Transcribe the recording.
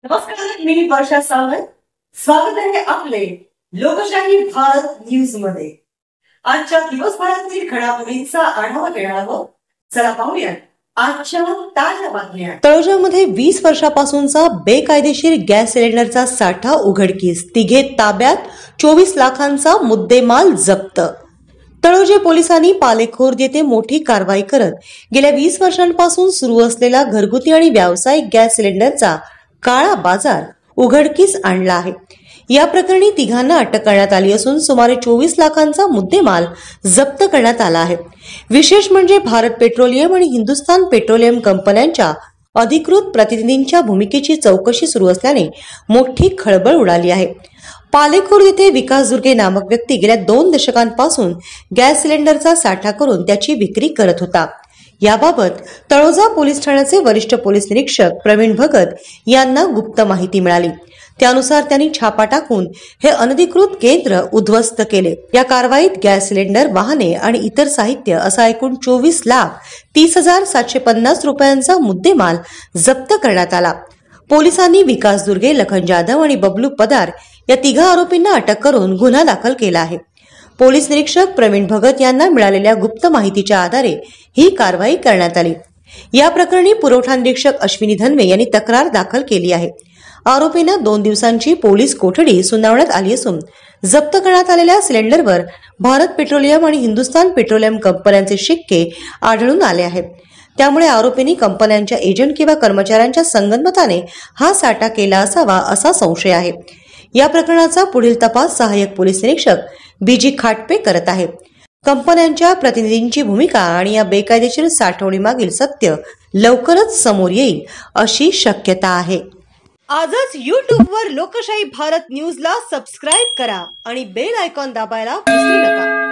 नमस्कार, मी वर्षा सावंत. स्वागत आहे आपले लोकशाही भारत न्यूज मध्ये. आजच्या दिवसभरातील घडामोडींचा आढावा घेणार आहोत. चला पाहूया आजच्या ताज्या बातम्या. तळोजामध्ये 20 वर्षापासूनचा बेकायदेशीर गॅस सिलेंडरचा साठा उघडकीस, तिघे ताब्यात, 24 लाखांचा मुद्देमाल जप्त. तळोजा पोलिसांनी पालेखोर येथे मोठी कारवाई करत गेल्या 20 वर्षांपासून सुरू असलेला घरगुती आणि व्यावसायिक गॅस सिलेंडरचा काळा बाजार उघडकीस आणला आहे. या प्रकरणी तिघांना अटक करण्यात आली असून सुमारे 24 लाखांचा मुद्देमाल जप्त करण्यात आला आहे. विशेष म्हणजे भारत पेट्रोलियम आणि हिंदुस्थान पेट्रोलियम कंपन्यांच्या अधिकृत प्रतिनिधींच्या भूमिकेची चौकशी सुरू असल्याने मोठी खळबळ उडाली आहे. पालेखोर येथे विकास दुर्गे नामक व्यक्ती गेल्या 2 दशकांपासून गॅस सिलेंडरचा साठा करून त्याची विक्री करत होता. याबाबत तळोजा पोलीस ठाण्याचे वरिष्ठ पोलीस निरीक्षक प्रवीण भगत यांना गुप्त माहिती मिळाली. त्यानुसार त्यांनी छापा टाकून हे अनधिकृत केंद्र उद्ध्वस्त केले. या कारवाईत गॅस सिलेंडर, वाहने आणि इतर साहित्य असा एकूण 24,30,750 रुपयांचा मुद्देमाल जप्त करण्यात आला. पोलिसांनी विकास दुर्गे, लखन जाधव आणि बबलू पदार या तिघा आरोपींना अटक करून गुन्हा दाखल केला आहे. पोलीस निरीक्षक प्रवीण भगत यांना मिळालेल्या गुप्त माहितीच्या आधारे ही कारवाई करण्यात आली. या प्रकरणी पुरवठा निरीक्षक अश्विनी धनवे यांनी तक्रार दाखल केली आहे. आरोपींना 2 दिवसांची पोलीस कोठडी सुनावण्यात आली असून जप्त करण्यात आलेल्या सिलेंडरवर भारत पेट्रोलियम आणि हिंदुस्थान पेट्रोलियम कंपन्यांचे शिक्के आढळून आले आहेत. त्यामुळे आरोपींनी कंपन्यांच्या एजंट किंवा कर्मचाऱ्यांच्या संगनमताने हा साठा केला असावा असा संशय आहे. या प्रकरणाचा पुढील तपास सहाय्यक पोलीस निरीक्षक बीजी खाटपे करत आहे. कंपन्यांच्या प्रतिनिधींची भूमिका आणि या बेकायदेशीर साठवणीमागील सत्य लवकरच समोर येईल अशी शक्यता आहे. आजच YouTube वर लोकशाही भारत न्यूजला सबस्क्राईब करा आणि बेल आयकॉन दाबायला विसरू नका.